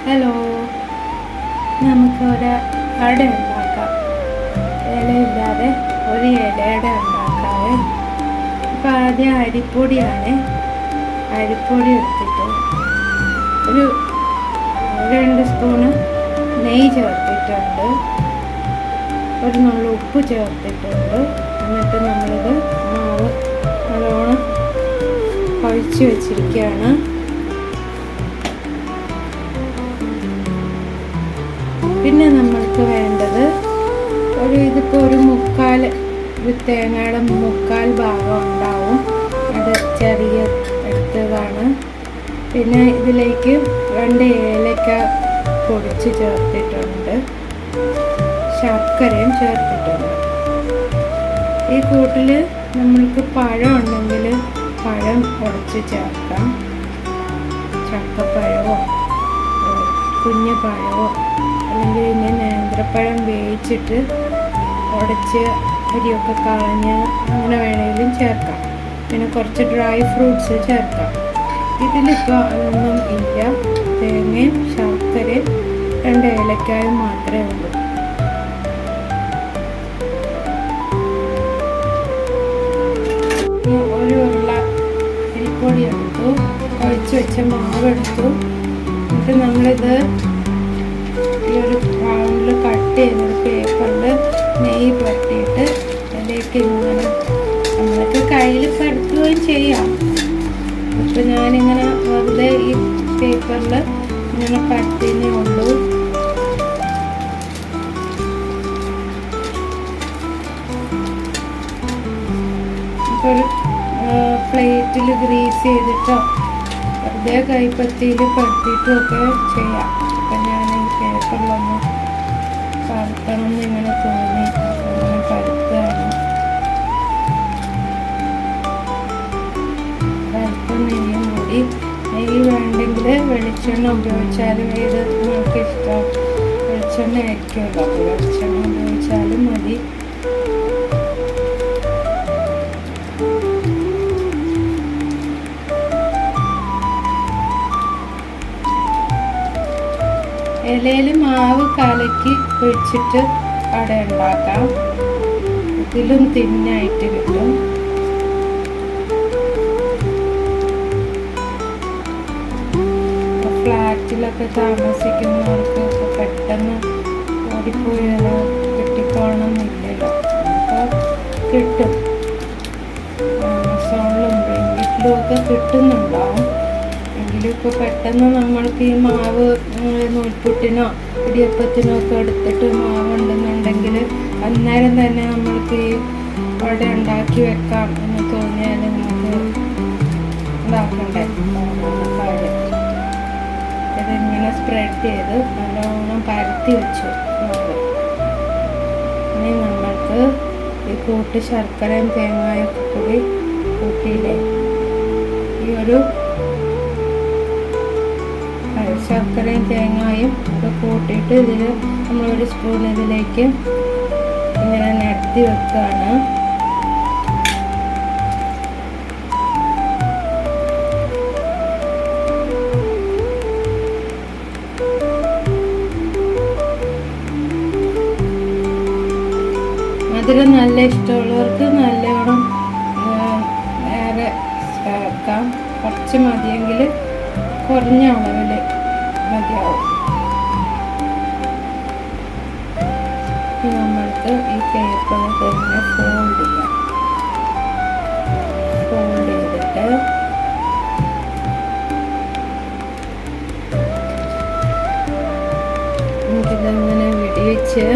Hello, നമുക്കൊരു അട ഉണ്ടാക്കാം. ഇലയില്ലാതെ ഒരു ഇലയുടെ ഉണ്ടാക്കാവേ. അപ്പോൾ ആദ്യം അരിപ്പൊടിയാണ്. അരിപ്പൊടി എടുത്തിട്ട് ഒരു 2 സ്പൂണ് നെയ്യ് ചേർത്തിട്ടുണ്ട്, ഒരു നുള്ളു ഉപ്പ് ചേർത്തിട്ടുണ്ട്. എന്നിട്ട് നമ്മളിത് മാവ് നല്ലോണം കുഴച്ച് വെച്ചിരിക്കുകയാണ്. പിന്നെ നമ്മൾക്ക് വേണ്ടത് ഇതിപ്പോൾ ഒരു തേങ്ങയുടെ 3/4 ഭാഗം ഉണ്ടാവും. അത് ചെറിയ എടുത്തതാണ്. പിന്നെ ഇതിലേക്ക് 2 ഏലക്ക പൊടിച്ച് ചേർത്തിട്ടുണ്ട്, ശർക്കരയും ചേർത്തിട്ടുണ്ട്. ഈ കൂട്ടിൽ നമ്മൾക്ക് പഴം ഉണ്ടെങ്കിൽ പഴം ഉടച്ച് ചേർക്കാം. ചക്കപ്പഴമോ കുഞ്ഞു പഴമോ അല്ലെങ്കിൽ പിന്നെ നേന്ത്രപ്പഴം വേവിച്ചിട്ട് ഉടച്ച് അരിയൊക്കെ കളഞ്ഞ് അങ്ങനെ വേണമെങ്കിലും ചേർക്കാം. പിന്നെ കുറച്ച് ഡ്രൈ ഫ്രൂട്ട്സ് ചേർക്കാം. ഇതിലിപ്പോൾ അതൊന്നും ഇല്ല. തേങ്ങയും ശർക്കരയും 2 ഏലക്കായും മാത്രമേ ഉള്ളൂ. ഒരു ഉരുള അരിപ്പൊടി എടുത്തു, കുഴച്ച് വെച്ച മാവ് എടുത്തു. എന്നിട്ട് നമ്മളിത് ഈ ഒരു റൗണ്ടിൽ കട്ട് ചെയ്തൊരു പേപ്പറിൽ നെയ്യ് പരത്തിയിട്ട് അതിലേക്ക് ഇങ്ങനെ നമ്മൾക്ക് കയ്യിൽ പരത്തുകയും ചെയ്യാം. അപ്പോൾ ഞാനിങ്ങനെ വെറുതെ ഈ പേപ്പറിൽ ഇങ്ങനെ പരത്തിയേ ഉള്ളൂ. അപ്പോൾ ഒരു പ്ലേറ്റിൽ ഗ്രീസ് ചെയ്തിട്ടോ വെറുതെ കൈപ്പത്തിയിൽ പരത്തിയിട്ടും ഒക്കെ ചെയ്യാം. അപ്പം ഞാൻ ഈ പേപ്പറിലൊന്ന് പരത്തണം എന്നിങ്ങനെ തോന്നി, അങ്ങനെ പരത്തുകയാണ്. അല്പം നെയ്യും കൂടി, നെയ്യ് വേണ്ടെങ്കിൽ വെളിച്ചെണ്ണ ഉപയോഗിച്ചാലും ഏത് നമുക്ക് ഇഷ്ടം വെളിച്ചെണ്ണ ആയിരിക്കുമല്ലോ, അപ്പോൾ വെളിച്ചെണ്ണ ഉപയോഗിച്ചാലും മതി. ഇലയിൽ മാവ് കലക്കി ഒഴിച്ചിട്ട് അട ഉണ്ടാക്കാം. ഇതിലും തിന്നായിട്ട് കിട്ടും. ഫ്ലാറ്റിലൊക്കെ താമസിക്കുന്നവർക്ക് പെട്ടെന്ന് ഓടിപ്പോയി ഇല കിട്ടിക്കോണമെന്നില്ലല്ലോ. അപ്പോൾ കിട്ടും, ആമസോണിലും ബ്ലിങ്കിറ്റിലും ഒക്കെ കിട്ടുന്നുണ്ടാവും. ഇപ്പോൾ പെട്ടെന്ന് നമ്മൾക്ക് ഈ മാവ് നൂൽപുട്ടിനോ ഇടിയപ്പത്തിനോ ഒക്കെ എടുത്തിട്ട് മാവുണ്ടെന്നുണ്ടെങ്കിൽ അന്നേരം തന്നെ നമ്മൾക്ക് ഈ അവിടെ ഉണ്ടാക്കി വെക്കാം എന്ന് തോന്നിയാൽ നമുക്ക് ഉണ്ടാക്കണ്ടേ. ഇതിങ്ങനെ സ്പ്രെഡ് ചെയ്ത് നല്ലോണം പരത്തി വെച്ചു. ഇനി നമ്മൾക്ക് ഈ കൂട്ട് ശർക്കരയും തേങ്ങയൊക്കെ കൂടി കൂട്ടിയില്ലേ, ഈ ഒരു ശർക്കരയും തേങ്ങയും ഒക്കെ കൂട്ടിയിട്ട് ഇതിൽ നമ്മളൊരു സ്പൂൺ ഇതിലേക്ക് ഇങ്ങനെ നിരത്തി വെക്കുകയാണ്. മധുരം നല്ല ഇഷ്ടമുള്ളവർക്ക് നല്ലോണം വേറെ ചേർക്കാം. കുറച്ച് മതിയെങ്കിൽ കുറഞ്ഞ അളവിൽ മതിയാവും. നമ്മൾക്ക് ഈ പേപ്പർ തന്നെ ഫോൾഡ് ചെയ്യാം. ഫോൾഡ് ചെയ്തിട്ട് നമുക്കിതങ്ങനെ വിടിവെച്ച്